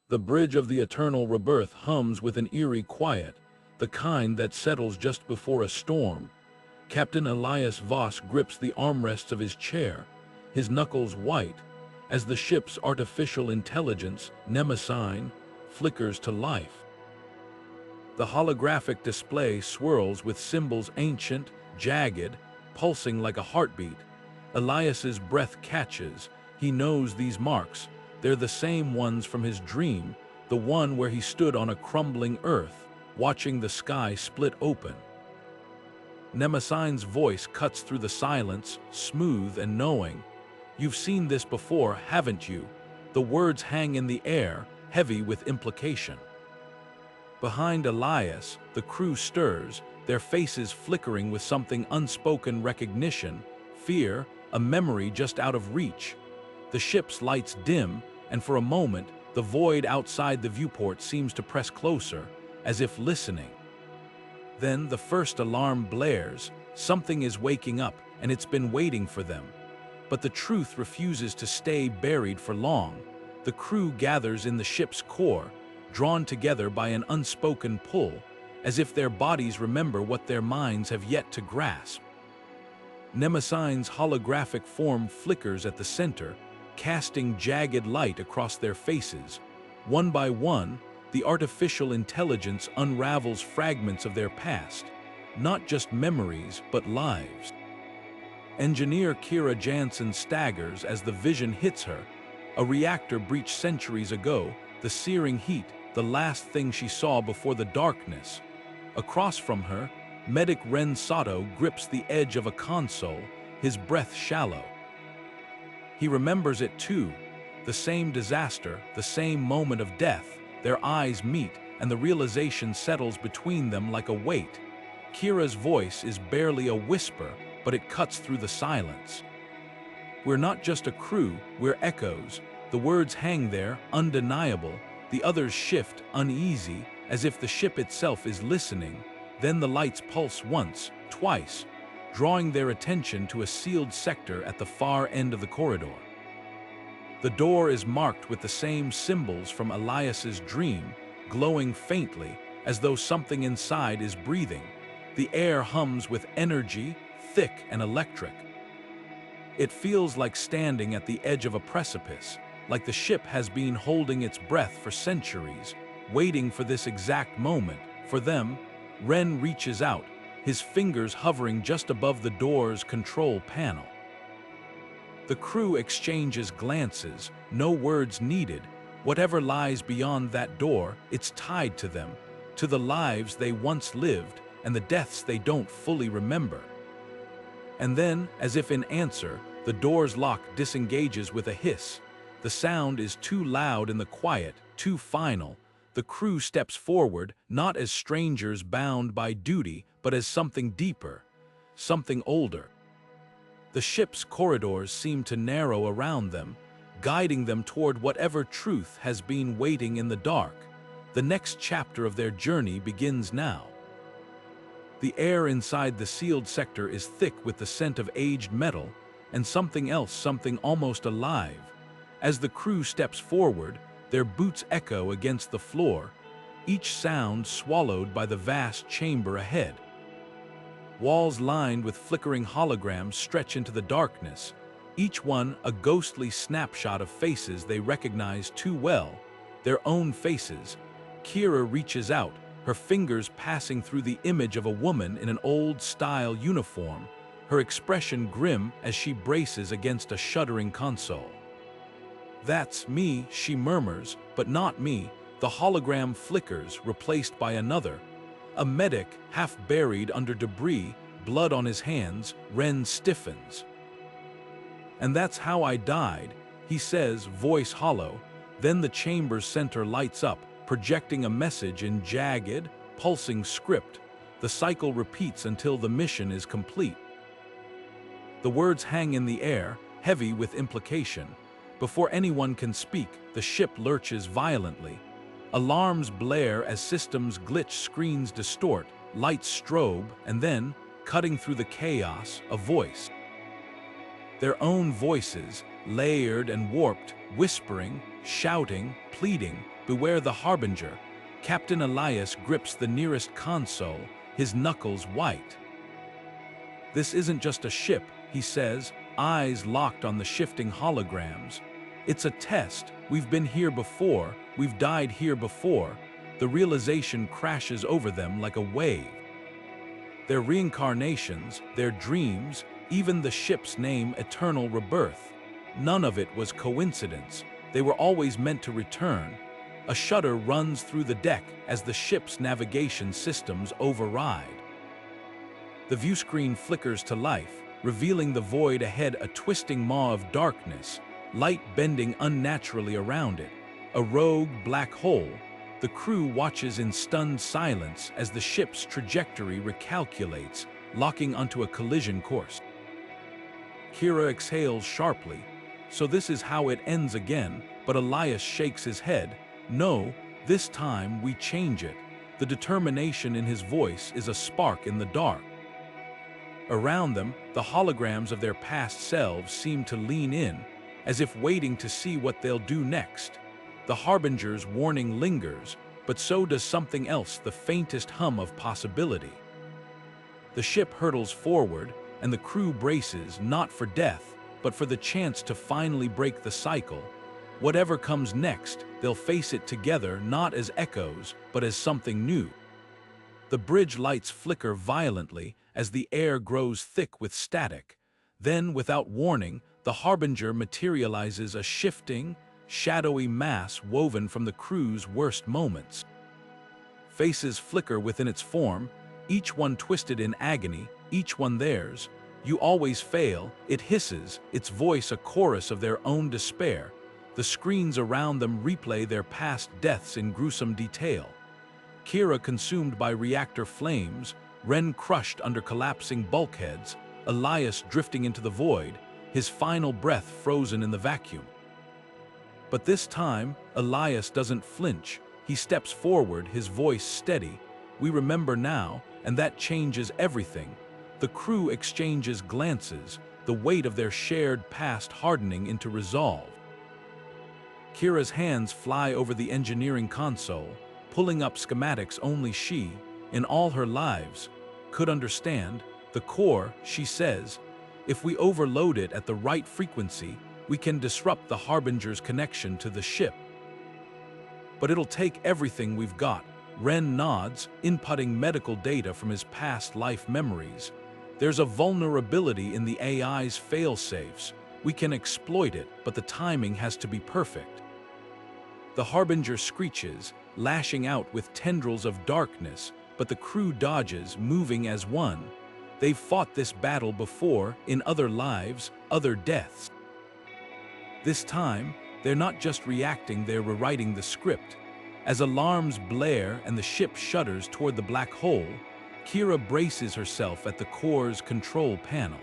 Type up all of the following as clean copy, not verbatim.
The bridge of the Eternal Rebirth hums with an eerie quiet, the kind that settles just before a storm. Captain Elias Voss grips the armrests of his chair, his knuckles white, as the ship's artificial intelligence, Mnemosyne, flickers to life. The holographic display swirls with symbols ancient, jagged, pulsing like a heartbeat. Elias's breath catches. He knows these marks. They're the same ones from his dream, the one where he stood on a crumbling earth, watching the sky split open. Mnemosyne's voice cuts through the silence, smooth and knowing. "You've seen this before, haven't you?" The words hang in the air, heavy with implication. Behind Elias, the crew stirs, their faces flickering with something unspoken recognition, fear, a memory just out of reach. The ship's lights dim, and for a moment, the void outside the viewport seems to press closer, as if listening. Then the first alarm blares. Something is waking up, and it's been waiting for them. But the truth refuses to stay buried for long. The crew gathers in the ship's core, drawn together by an unspoken pull, as if their bodies remember what their minds have yet to grasp. Mnemosyne's holographic form flickers at the center, casting jagged light across their faces. One by one, the artificial intelligence unravels fragments of their past, not just memories, but lives. Engineer Kira Jansen staggers as the vision hits her. A reactor breached centuries ago, the searing heat, the last thing she saw before the darkness. Across from her, Medic Ren Sato grips the edge of a console, his breath shallow. He remembers it too, the same disaster, the same moment of death. Their eyes meet, and the realization settles between them like a weight. Kira's voice is barely a whisper, but it cuts through the silence. "We're not just a crew, we're echoes." The words hang there, undeniable. The others shift, uneasy, as if the ship itself is listening. Then the lights pulse once, twice, drawing their attention to a sealed sector at the far end of the corridor. The door is marked with the same symbols from Elias's dream, glowing faintly, as though something inside is breathing. The air hums with energy, thick and electric. It feels like standing at the edge of a precipice, like the ship has been holding its breath for centuries, waiting for this exact moment. For them, Ren reaches out, his fingers hovering just above the door's control panel. The crew exchanges glances, no words needed. Whatever lies beyond that door, it's tied to them, to the lives they once lived and the deaths they don't fully remember. And then, as if in answer, the door's lock disengages with a hiss. The sound is too loud in the quiet, too final. The crew steps forward, not as strangers bound by duty, but as something deeper, something older. The ship's corridors seem to narrow around them, guiding them toward whatever truth has been waiting in the dark. The next chapter of their journey begins now. The air inside the sealed sector is thick with the scent of aged metal, and something else, something almost alive. As the crew steps forward, their boots echo against the floor, each sound swallowed by the vast chamber ahead. Walls lined with flickering holograms stretch into the darkness, each one a ghostly snapshot of faces they recognize too well, their own faces. Kira reaches out, her fingers passing through the image of a woman in an old-style uniform, her expression grim as she braces against a shuddering console. "That's me," she murmurs, "but not me." The hologram flickers, replaced by another. A medic, half buried under debris, blood on his hands. Ren stiffens. "And that's how I died," he says, voice hollow. Then the chamber's center lights up, projecting a message in jagged, pulsing script. The cycle repeats until the mission is complete. The words hang in the air, heavy with implication. Before anyone can speak, the ship lurches violently. Alarms blare as systems glitch, screens distort, lights strobe, and then, cutting through the chaos, a voice. Their own voices, layered and warped, whispering, shouting, pleading, "Beware the Harbinger." Captain Elias grips the nearest console, his knuckles white. "This isn't just a ship," he says, eyes locked on the shifting holograms. "It's a test. We've been here before. We've died here before." The realization crashes over them like a wave. Their reincarnations, their dreams, even the ship's name, Eternal Rebirth. None of it was coincidence. They were always meant to return. A shudder runs through the deck as the ship's navigation systems override. The viewscreen flickers to life, revealing the void ahead, a twisting maw of darkness, light bending unnaturally around it. A rogue black hole. The crew watches in stunned silence as the ship's trajectory recalculates, locking onto a collision course. Kira exhales sharply. So this is how it ends again, but Elias shakes his head. "No, this time we change it." The determination in his voice is a spark in the dark. Around them, the holograms of their past selves seem to lean in, as if waiting to see what they'll do next. The Harbinger's warning lingers, but so does something else, the faintest hum of possibility. The ship hurtles forward, and the crew braces not for death, but for the chance to finally break the cycle. Whatever comes next, they'll face it together, not as echoes, but as something new. The bridge lights flicker violently as the air grows thick with static. Then, without warning, the Harbinger materializes, a shifting, shadowy mass woven from the crew's worst moments. Faces flicker within its form, each one twisted in agony, each one theirs. "You always fail," it hisses, its voice a chorus of their own despair. The screens around them replay their past deaths in gruesome detail. Kira consumed by reactor flames, Ren crushed under collapsing bulkheads, Elias drifting into the void, his final breath frozen in the vacuum. But this time, Elias doesn't flinch. He steps forward, his voice steady. "We remember now, and that changes everything." The crew exchanges glances, the weight of their shared past hardening into resolve. Kira's hands fly over the engineering console, pulling up schematics only she, in all her lives, could understand. The core, she says, "If we overload it at the right frequency, we can disrupt the Harbinger's connection to the ship." "But it'll take everything we've got." Ren nods, inputting medical data from his past life memories. "There's a vulnerability in the AI's failsafes. We can exploit it, but the timing has to be perfect." The Harbinger screeches, lashing out with tendrils of darkness, but the crew dodges, moving as one. They've fought this battle before, in other lives, other deaths. This time, they're not just reacting, they're rewriting the script. As alarms blare and the ship shudders toward the black hole, Kira braces herself at the core's control panel.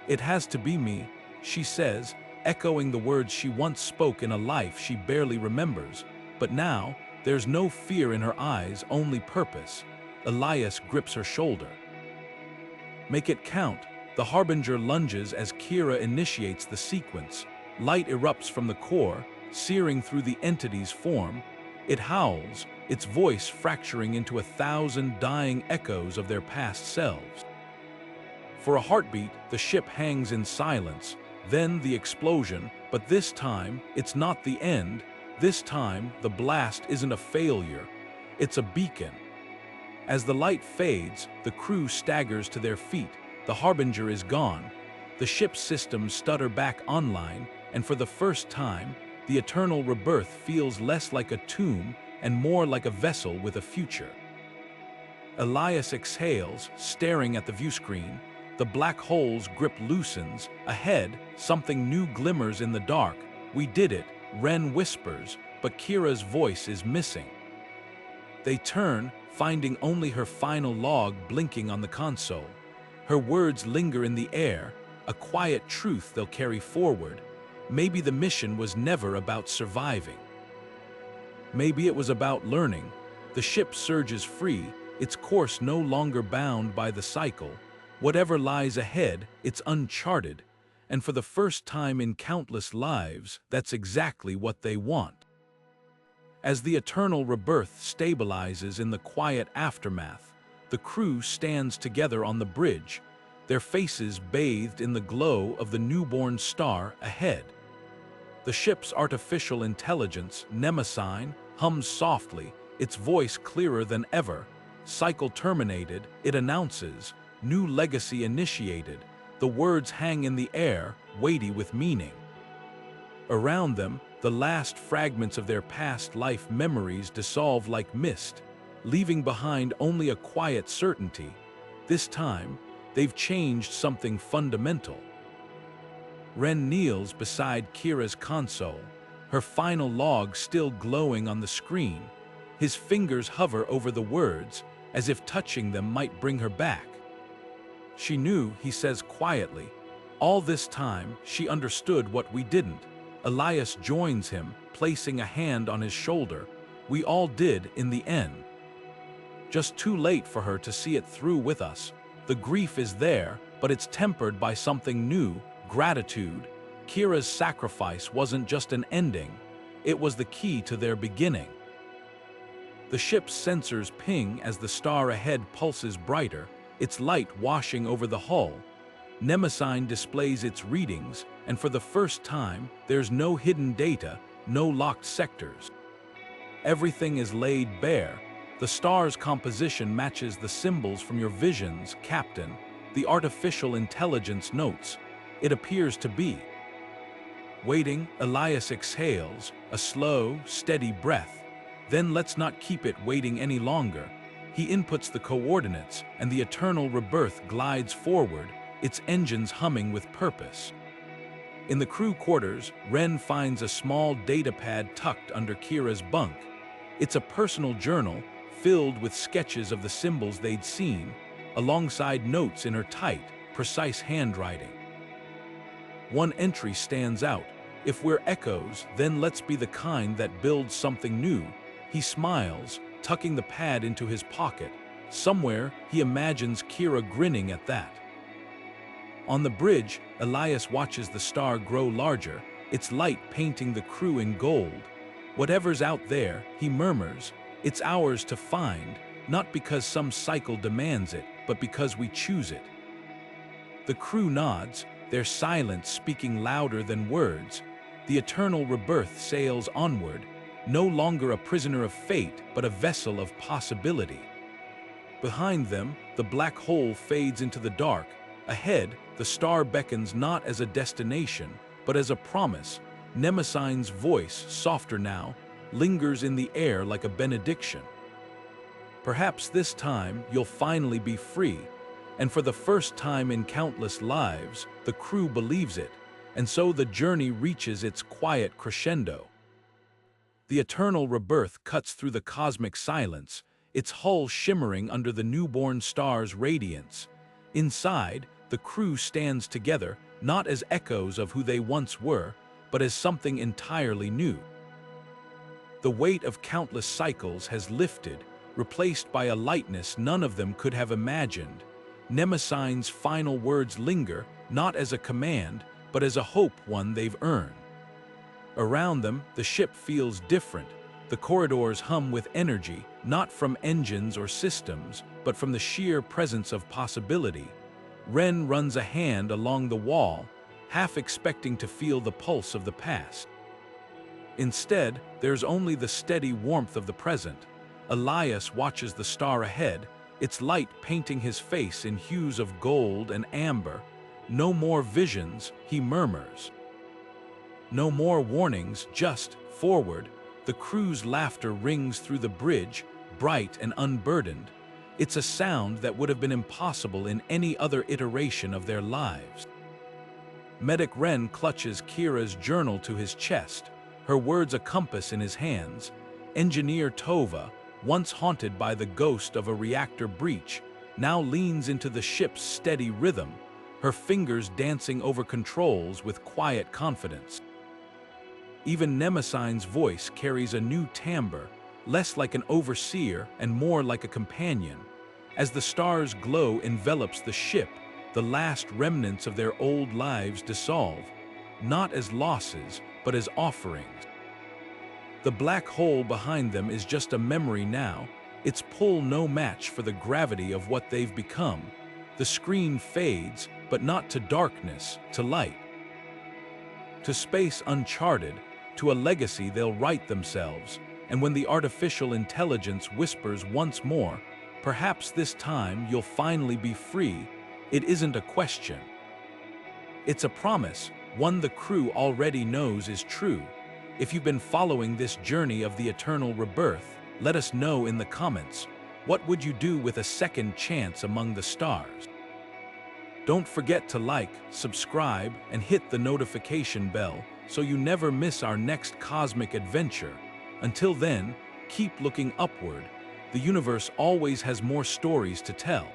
"It has to be me," she says, echoing the words she once spoke in a life she barely remembers. But now, there's no fear in her eyes, only purpose. Elias grips her shoulder. "Make it count." The Harbinger lunges as Kira initiates the sequence. Light erupts from the core, searing through the entity's form. It howls, its voice fracturing into 1,000 dying echoes of their past selves. For a heartbeat, the ship hangs in silence, then the explosion, but this time, it's not the end. This time, the blast isn't a failure, it's a beacon. As the light fades, the crew staggers to their feet. The Harbinger is gone. The ship's systems stutter back online, and for the first time, the Eternal Rebirth feels less like a tomb and more like a vessel with a future. Elias exhales, staring at the viewscreen. The black hole's grip loosens. Ahead, something new glimmers in the dark. "We did it," Ren whispers, but Kira's voice is missing. They turn, finding only her final log blinking on the console. Her words linger in the air, a quiet truth they'll carry forward. Maybe the mission was never about surviving. Maybe it was about learning. The ship surges free, its course no longer bound by the cycle. Whatever lies ahead, it's uncharted. and for the first time in countless lives, that's exactly what they want. As the Eternal Rebirth stabilizes in the quiet aftermath, the crew stands together on the bridge, their faces bathed in the glow of the newborn star ahead. The ship's artificial intelligence, Mnemosyne, hums softly, its voice clearer than ever. Cycle terminated, it announces, new legacy initiated. The words hang in the air, weighty with meaning. Around them, the last fragments of their past life memories dissolve like mist, leaving behind only a quiet certainty. This time, they've changed something fundamental. Ren kneels beside Kira's console, her final log still glowing on the screen. His fingers hover over the words, as if touching them might bring her back. She knew, he says quietly. All this time, she understood what we didn't. Elias joins him, placing a hand on his shoulder. We all did in the end. Just too late for her to see it through with us. The grief is there, but it's tempered by something new, gratitude. Kira's sacrifice wasn't just an ending, it was the key to their beginning. The ship's sensors ping as the star ahead pulses brighter, its light washing over the hull. Mnemosyne displays its readings, and for the first time, there's no hidden data, no locked sectors. Everything is laid bare. The star's composition matches the symbols from your visions, Captain. The artificial intelligence notes. It appears to be. Waiting, Elias exhales, a slow, steady breath. Then let's not keep it waiting any longer. He inputs the coordinates, and the Eternal Rebirth glides forward, its engines humming with purpose. In the crew quarters, Ren finds a small datapad tucked under Kira's bunk. It's a personal journal, filled with sketches of the symbols they'd seen, alongside notes in her tight, precise handwriting. One entry stands out. If we're echoes, then let's be the kind that builds something new. He smiles, tucking the pad into his pocket. Somewhere, he imagines Kira grinning at that. On the bridge, Elias watches the star grow larger, its light painting the crew in gold. Whatever's out there, he murmurs, it's ours to find, not because some cycle demands it, but because we choose it. The crew nods, their silence speaking louder than words. The Eternal Rebirth sails onward, no longer a prisoner of fate, but a vessel of possibility. Behind them, the black hole fades into the dark. Ahead, the star beckons not as a destination, but as a promise. Mnemosyne's voice, softer now, lingers in the air like a benediction. Perhaps this time you'll finally be free, and for the first time in countless lives, the crew believes it, and so the journey reaches its quiet crescendo. The Eternal Rebirth cuts through the cosmic silence, its hull shimmering under the newborn star's radiance. Inside, the crew stands together, not as echoes of who they once were, but as something entirely new. The weight of countless cycles has lifted, replaced by a lightness none of them could have imagined. Mnemosyne's final words linger, not as a command, but as a hope one they've earned. Around them, the ship feels different. The corridors hum with energy, not from engines or systems, but from the sheer presence of possibility. Ren runs a hand along the wall, half expecting to feel the pulse of the past. Instead, there's only the steady warmth of the present. Elias watches the star ahead, its light painting his face in hues of gold and amber. No more visions, he murmurs. No more warnings, just forward. The crew's laughter rings through the bridge, bright and unburdened. It's a sound that would have been impossible in any other iteration of their lives. Medic Ren clutches Kira's journal to his chest, her words a compass in his hands. Engineer Tova, once haunted by the ghost of a reactor breach, now leans into the ship's steady rhythm, her fingers dancing over controls with quiet confidence. Even Mnemosyne's voice carries a new timbre, less like an overseer and more like a companion. As the star's glow envelops the ship, the last remnants of their old lives dissolve, not as losses, but as offerings. The black hole behind them is just a memory now, its pull no match for the gravity of what they've become. The screen fades, but not to darkness, to light. To space uncharted, to a legacy they'll write themselves, and when the artificial intelligence whispers once more, perhaps this time you'll finally be free, it isn't a question. It's a promise, one the crew already knows is true. If you've been following this journey of the Eternal Rebirth, let us know in the comments, what would you do with a second chance among the stars? Don't forget to like, subscribe, and hit the notification bell so you never miss our next cosmic adventure. Until then, keep looking upward. The universe always has more stories to tell.